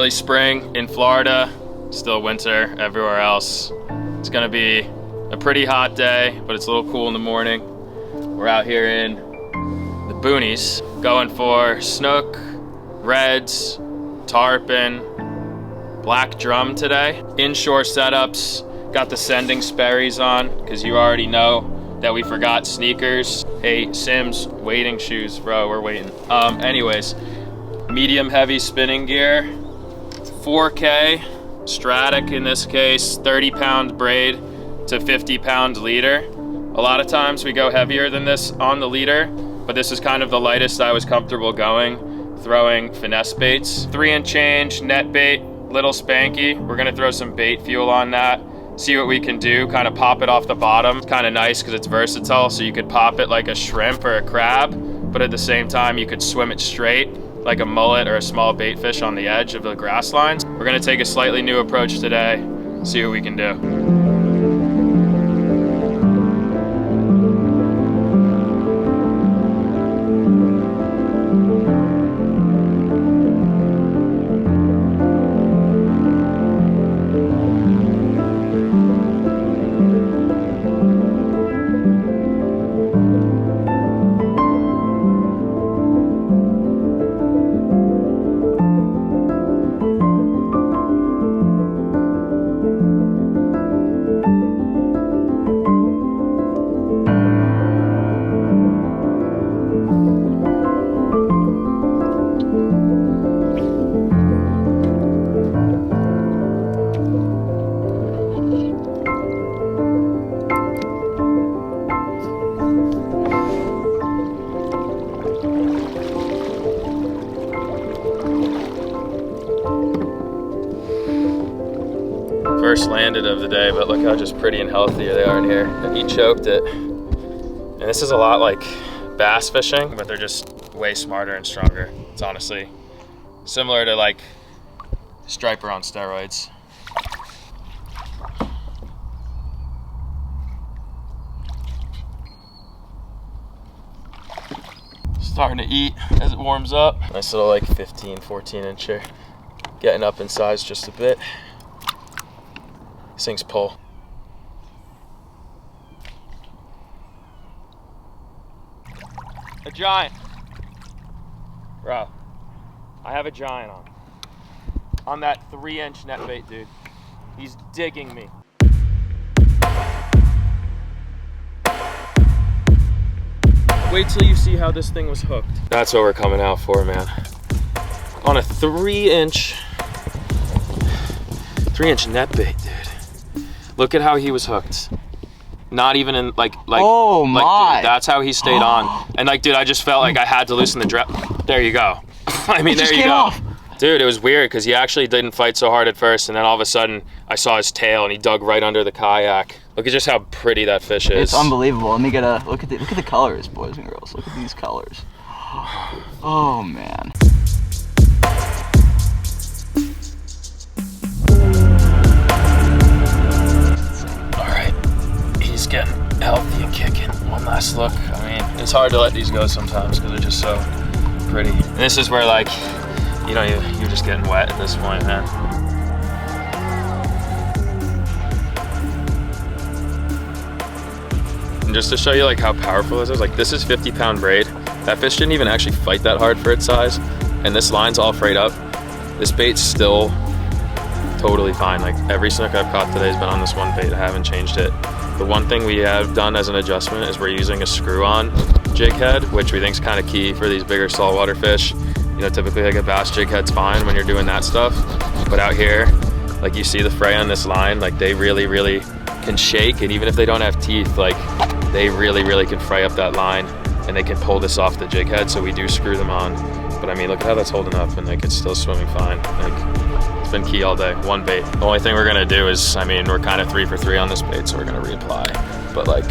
early spring in Florida, still winter everywhere else. It's gonna be a pretty hot day, but it's a little cool in the morning. We're out here in the boonies, going for snook, reds, tarpon, black drum today. Inshore setups, got the sending Sperry's on, because you already know that we forgot sneakers. Hey, Sims, waiting shoes, bro, we're waiting. Anyways, medium heavy spinning gear, 4K, Stratic in this case, 30-pound braid to 50-pound leader. A lot of times we go heavier than this on the leader, but this is kind of the lightest I was comfortable going, throwing finesse baits. 3-inch change, net bait, little spanky. We're gonna throw some BaitFuel on that, see what we can do, kind of pop it off the bottom. It's kind of nice because it's versatile, so you could pop it like a shrimp or a crab, but at the same time you could swim it straight like a mullet or a small bait fish on the edge of the grass lines. We're gonna take a slightly new approach today, see what we can do. First landed of the day, but look how just pretty and healthy they are in here. And he choked it. And this is a lot like bass fishing, but they're just way smarter and stronger. It's honestly similar to like striper on steroids. Starting to eat as it warms up. Nice little like 15, 14 incher. Getting up in size just a bit. These things pull. A giant. Bro, I have a giant on that 3-inch net bait, dude. He's digging me. Wait till you see how this thing was hooked. That's what we're coming out for, man. On a 3-inch net bait, dude. Look at how he was hooked. Not even in like oh my. Like, dude, that's how he stayed on. And like, dude, I just felt like I had to loosen the drop. There you go. I mean, there you go. Off. Dude, it was weird because he actually didn't fight so hard at first, and then all of a sudden I saw his tail and he dug right under the kayak. Look at just how pretty that fish is. It's unbelievable. Let me get a look at the colors, boys and girls. Look at these colors. Oh man. Getting healthy and kicking. One last look. I mean, it's hard to let these go sometimes because they're just so pretty. And this is where, like, you know, you're just getting wet at this point, man. And just to show you like how powerful this is, like this is 50-pound braid. That fish didn't even actually fight that hard for its size, and this line's all frayed up. This bait's still totally fine. Like every snook I've caught today has been on this one bait. I haven't changed it. The one thing we have done as an adjustment is we're using a screw-on jig head, which we think is kind of key for these bigger saltwater fish. You know, typically like a bass jig head's fine when you're doing that stuff, but out here, like you see the fray on this line, like they really, really can shake, and even if they don't have teeth, like they really, really can fray up that line, and they can pull this off the jig head, so we do screw them on. But I mean, look at how that's holding up, and like it's still swimming fine. Like, it's been key all day, one bait. The only thing we're gonna do is, I mean, we're kind of 3 for 3 on this bait, so we're gonna reapply. But like,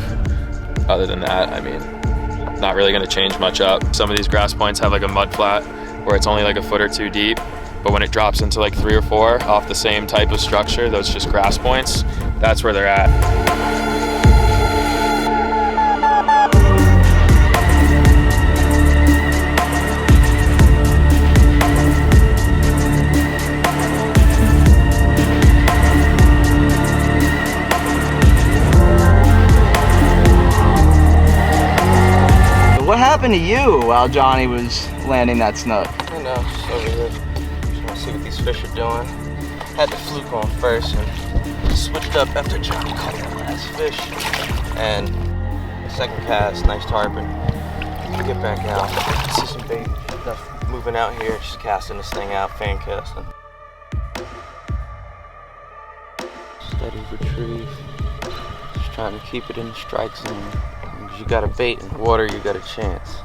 other than that, I mean, not really gonna change much up. Some of these grass points have like a mud flat where it's only like a foot or two deep, but when it drops into like 3 or 4 off the same type of structure, those just grass points, that's where they're at. happened to you while Johnny was landing that snook? I know, just over here. Just want to see what these fish are doing. Had the fluke on first and switched up after Johnny caught that last fish. And second cast, nice tarpon. Get back out. See some bait stuff moving out here. Just casting this thing out, fan casting. Steady retrieve. Just trying to keep it in the strike zone. Because you got a bait in the water, you got a chance.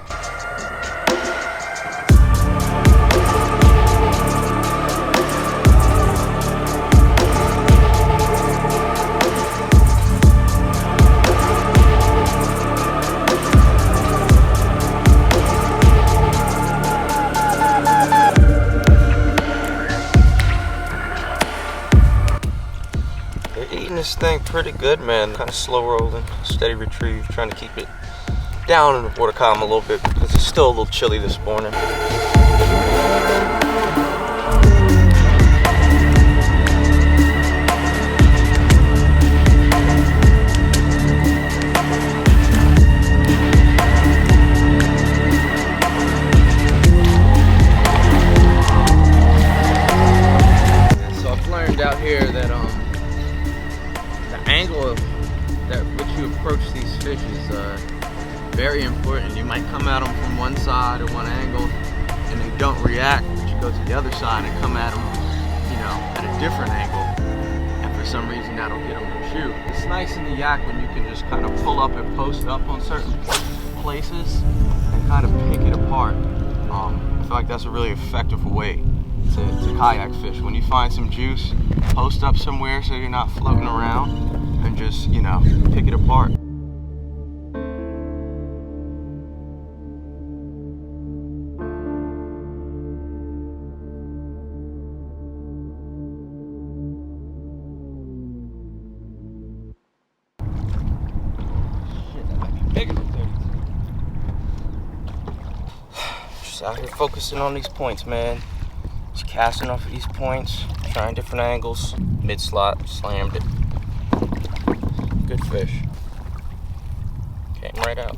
This thing pretty good, man. Kind of slow rolling, steady retrieve, trying to keep it down in the water column a little bit because it's still a little chilly this morning. So I've learned out here that angle that which you approach these fish is very important. You might come at them from one side or one angle and they don't react, but you go to the other side and come at them, you know, at a different angle, and for some reason that'll get them to shoot. It's nice in the yak when you can just kind of pull up and post up on certain places and kind of pick it apart. I feel like that's a really effective way to kayak fish. When you find some juice, post up somewhere so you're not floating around and just, you know, pick it apart. Shit, that might be bigger than 32. Just out here focusing on these points, man. Just casting off of these points, trying different angles. Mid slot, slammed it. Good fish. Came right out.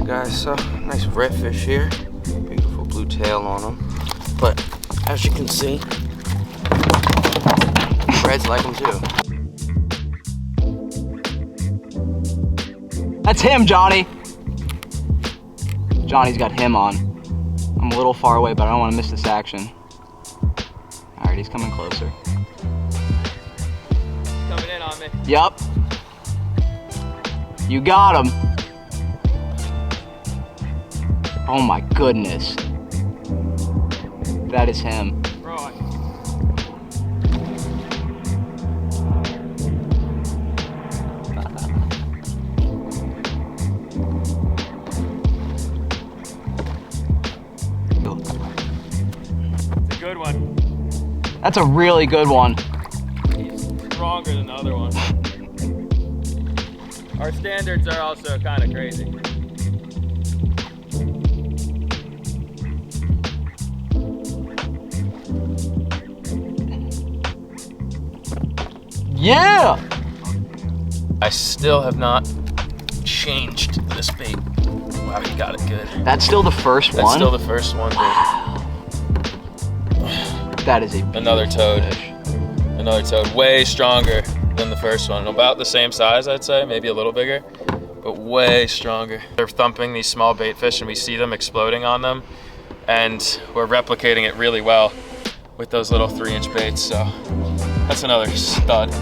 Guys, so nice redfish here, beautiful blue tail on them, but as you can see, reds like them too. That's him, Johnny. Johnny's got him on. I'm a little far away, but I don't want to miss this action. All right, he's coming closer. Coming in on me. Yup. You got him. Oh my goodness. That is him. Right. It's a good one. That's a really good one. He's stronger than the other one. Our standards are also kind of crazy. Yeah! I still have not changed this bait. Wow, you got it good. That's still the first one? That's still the first one, dude. That is a beautiful Another toad. fish. Another toad, way stronger than the first one. About the same size, I'd say, maybe a little bigger, but way stronger. They're thumping these small bait fish and we see them exploding on them, and we're replicating it really well with those little 3-inch baits, so that's another stud.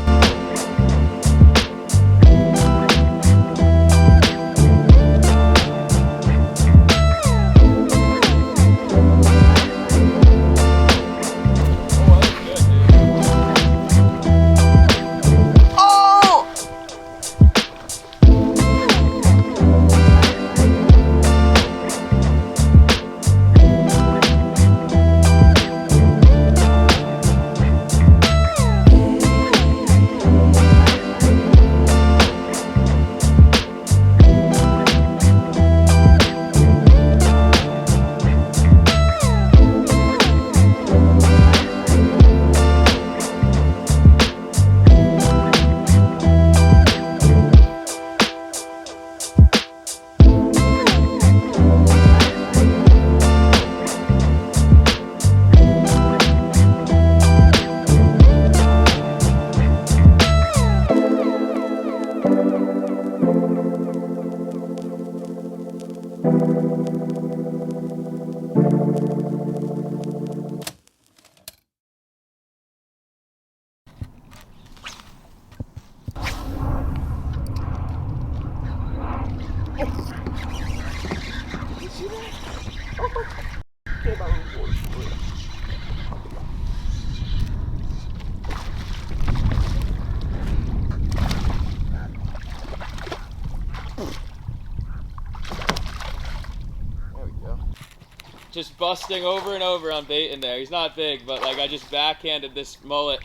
just busting over and over on bait in there. He's not big, but like I just backhanded this mullet,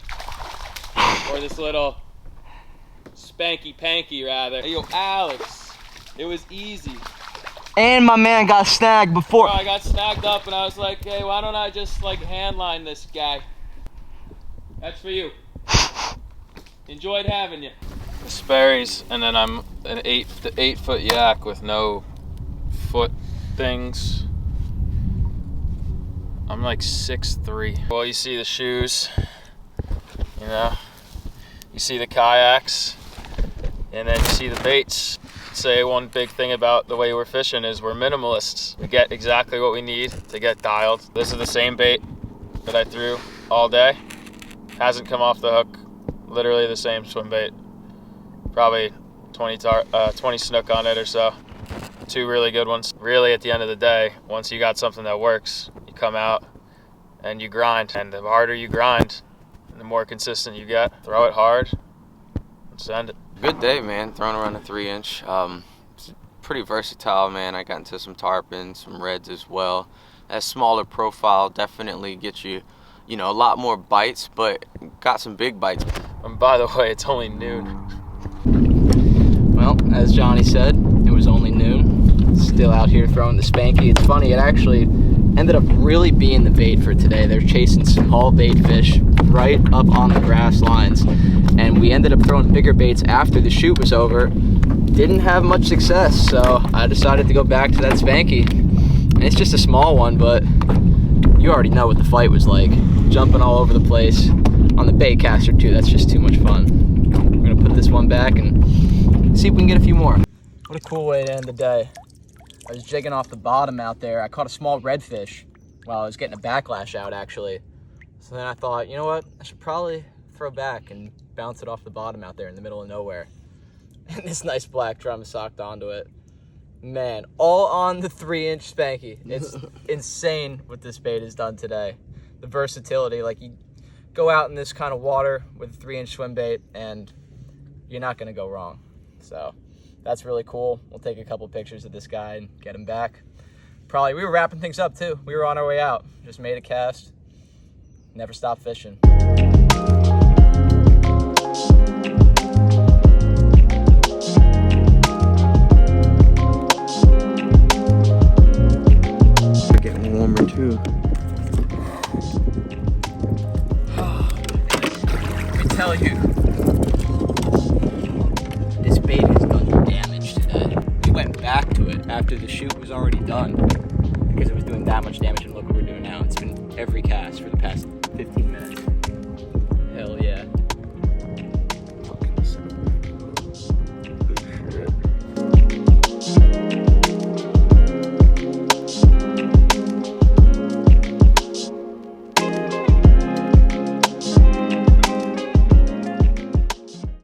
or this little spanky panky rather. Hey, yo, Alex, it was easy. And my man got snagged before. Bro, I got snagged up and I was like, hey, why don't I just like hand line this guy? That's for you. Enjoyed having you. The Sperry's, and then I'm an 8 foot yak with no foot things. I'm like 6'3". Well, you see the shoes, you know, you see the kayaks, and then you see the baits. Say one big thing about the way we're fishing is we're minimalists. We get exactly what we need to get dialed. This is the same bait that I threw all day. Hasn't come off the hook. Literally the same swim bait. Probably 20 snook on it or so. 2 really good ones. Really, at the end of the day, once you got something that works, you come out and you grind. And the harder you grind, the more consistent you get. Throw it hard and send it. Good day, man. Throwing around a 3-inch. It's pretty versatile, man. I got into some tarpon, some reds as well. That smaller profile definitely gets you, you know, a lot more bites, but got some big bites. And by the way, it's only noon. Well, as Johnny said, it was only noon. Still out here throwing the spanky. It's funny, it actually ended up really being the bait for today. They're chasing small bait fish right up on the grass lines. And we ended up throwing bigger baits after the shoot was over. Didn't have much success, so I decided to go back to that spanky. And it's just a small one, but you already know what the fight was like. Jumping all over the place. On the bait caster too, that's just too much fun. We're gonna put this one back and see if we can get a few more. What a cool way to end the day. I was jigging off the bottom out there. I caught a small redfish while I was getting a backlash out actually. So then I thought, you know what? I should probably throw back and bounce it off the bottom out there in the middle of nowhere. And this nice black drum socked onto it. Man, all on the 3-inch spanky. It's insane what this bait has done today. The versatility, like you go out in this kind of water with a 3-inch swim bait and you're not gonna go wrong. So that's really cool. We'll take a couple pictures of this guy and get him back. We were wrapping things up too. We were on our way out. Just made a cast. Never stopped fishing. We're getting warmer too. Let me tell you, this bait has done damage today. We went back to it after the shoot was already done because it was doing that much damage, and look what we're doing now. It's been every cast for the past 15